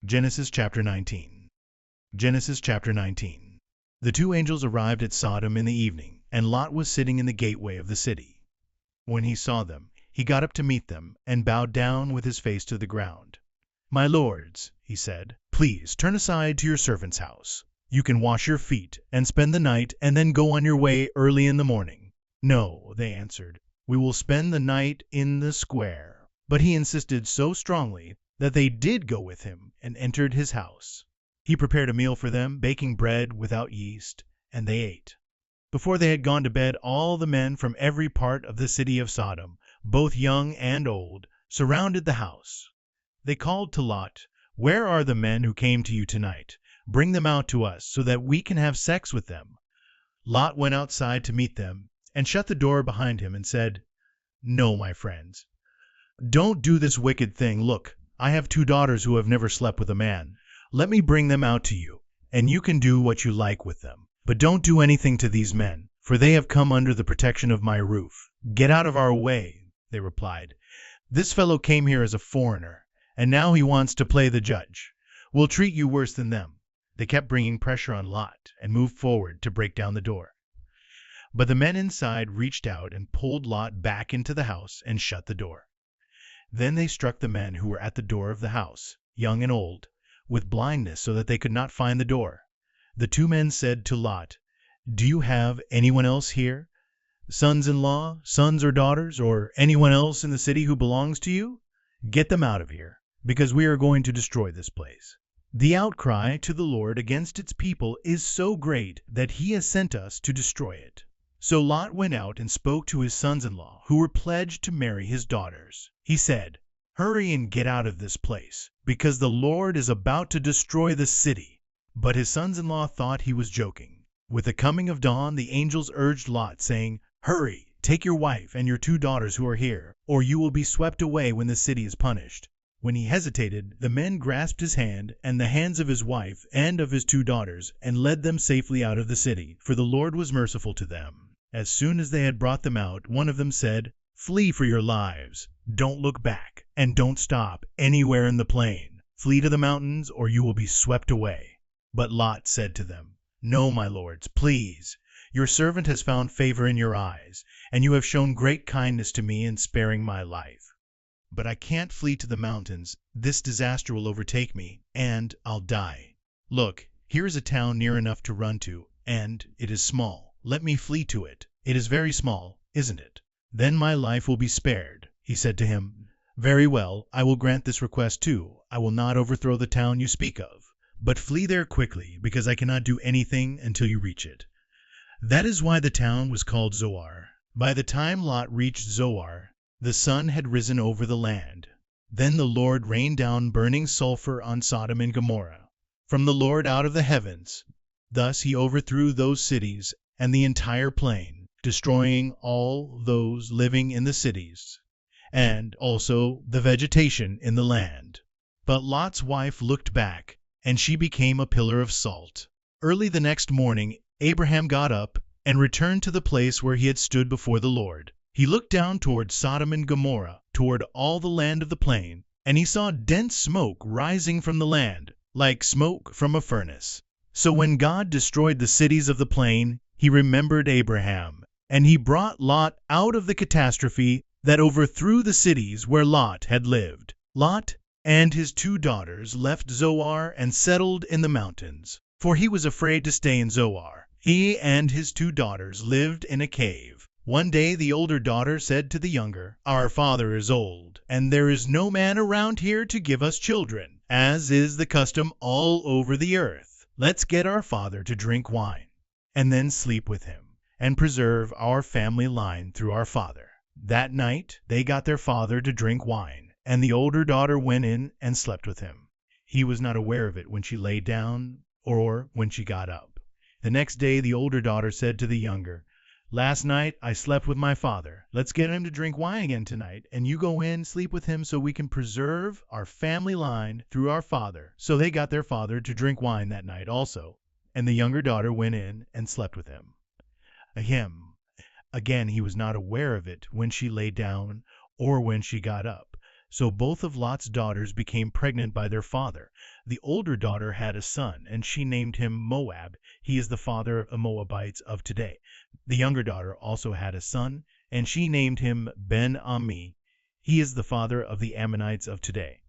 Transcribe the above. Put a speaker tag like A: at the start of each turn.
A: Genesis chapter 19. Genesis chapter 19. The two angels arrived at Sodom in the evening, and Lot was sitting in the gateway of the city. When he saw them, he got up to meet them, and bowed down with his face to the ground. "My lords," he said, "please turn aside to your servant's house. You can wash your feet and spend the night and then go on your way early in the morning." "No," they answered, "we will spend the night in the square." But he insisted so strongly that they did go with him and entered his house. He prepared a meal for them, baking bread without yeast, and they ate. Before they had gone to bed, all the men from every part of the city of Sodom, both young and old, surrounded the house. They called to Lot, "Where are the men who came to you tonight? Bring them out to us so that we can have sex with them." Lot went outside to meet them and shut the door behind him and said, "No, my friends, don't do this wicked thing. Look, I have two daughters who have never slept with a man. Let me bring them out to you, and you can do what you like with them. But don't do anything to these men, for they have come under the protection of my roof." "Get out of our way," they replied. "This fellow came here as a foreigner, and now he wants to play the judge. We'll treat you worse than them." They kept bringing pressure on Lot and moved forward to break down the door. But the men inside reached out and pulled Lot back into the house and shut the door. Then they struck the men who were at the door of the house, young and old, with blindness so that they could not find the door. The two men said to Lot, "Do you have anyone else here, sons-in-law, sons or daughters, or anyone else in the city who belongs to you? Get them out of here, because we are going to destroy this place. The outcry to the Lord against its people is so great that he has sent us to destroy it." So Lot went out and spoke to his sons-in-law, who were pledged to marry his daughters. He said, "Hurry and get out of this place, because the Lord is about to destroy the city." But his sons-in-law thought he was joking. With the coming of dawn, the angels urged Lot, saying, "Hurry, take your wife and your two daughters who are here, or you will be swept away when the city is punished." When he hesitated, the men grasped his hand and the hands of his wife and of his two daughters, and led them safely out of the city, for the Lord was merciful to them. As soon as they had brought them out, one of them said, "Flee for your lives. Don't look back, and don't stop anywhere in the plain. Flee to the mountains, or you will be swept away." But Lot said to them, "No, my lords, please. Your servant has found favor in your eyes, and you have shown great kindness to me in sparing my life. But I can't flee to the mountains. This disaster will overtake me, and I'll die. Look, here is a town near enough to run to, and it is small. Let me flee to it. It is very small, isn't it? Then my life will be spared." He said to him, "Very well, I will grant this request too. I will not overthrow the town you speak of. But flee there quickly, because I cannot do anything until you reach it." That is why the town was called Zoar. By the time Lot reached Zoar, the sun had risen over the land. Then the Lord rained down burning sulfur on Sodom and Gomorrah from the Lord out of the heavens. Thus he overthrew those cities and the entire plain, destroying all those living in the cities, and also the vegetation in the land. But Lot's wife looked back, and she became a pillar of salt. Early the next morning Abraham got up and returned to the place where he had stood before the Lord. He looked down toward Sodom and Gomorrah, toward all the land of the plain, and he saw dense smoke rising from the land, like smoke from a furnace. So when God destroyed the cities of the plain, he remembered Abraham, and he brought Lot out of the catastrophe that overthrew the cities where Lot had lived. Lot and his two daughters left Zoar and settled in the mountains, for he was afraid to stay in Zoar. He and his two daughters lived in a cave. One day the older daughter said to the younger, "Our father is old, and there is no man around here to give us children, as is the custom all over the earth. Let's get our father to drink wine, and then sleep with him, and preserve our family line through our father." That night they got their father to drink wine, and the older daughter went in and slept with him. He was not aware of it when she lay down or when she got up. The next day the older daughter said to the younger, "Last night I slept with my father. Let's get him to drink wine again tonight, and you go in, sleep with him so we can preserve our family line through our father." So they got their father to drink wine that night also, and the younger daughter went in and slept with him. Again he was not aware of it when she lay down or when she got up. So both of Lot's daughters became pregnant by their father. The older daughter had a son, and she named him Moab. He is the father of the Moabites of today. The younger daughter also had a son, and she named him Ben-Ammi. He is the father of the Ammonites of today.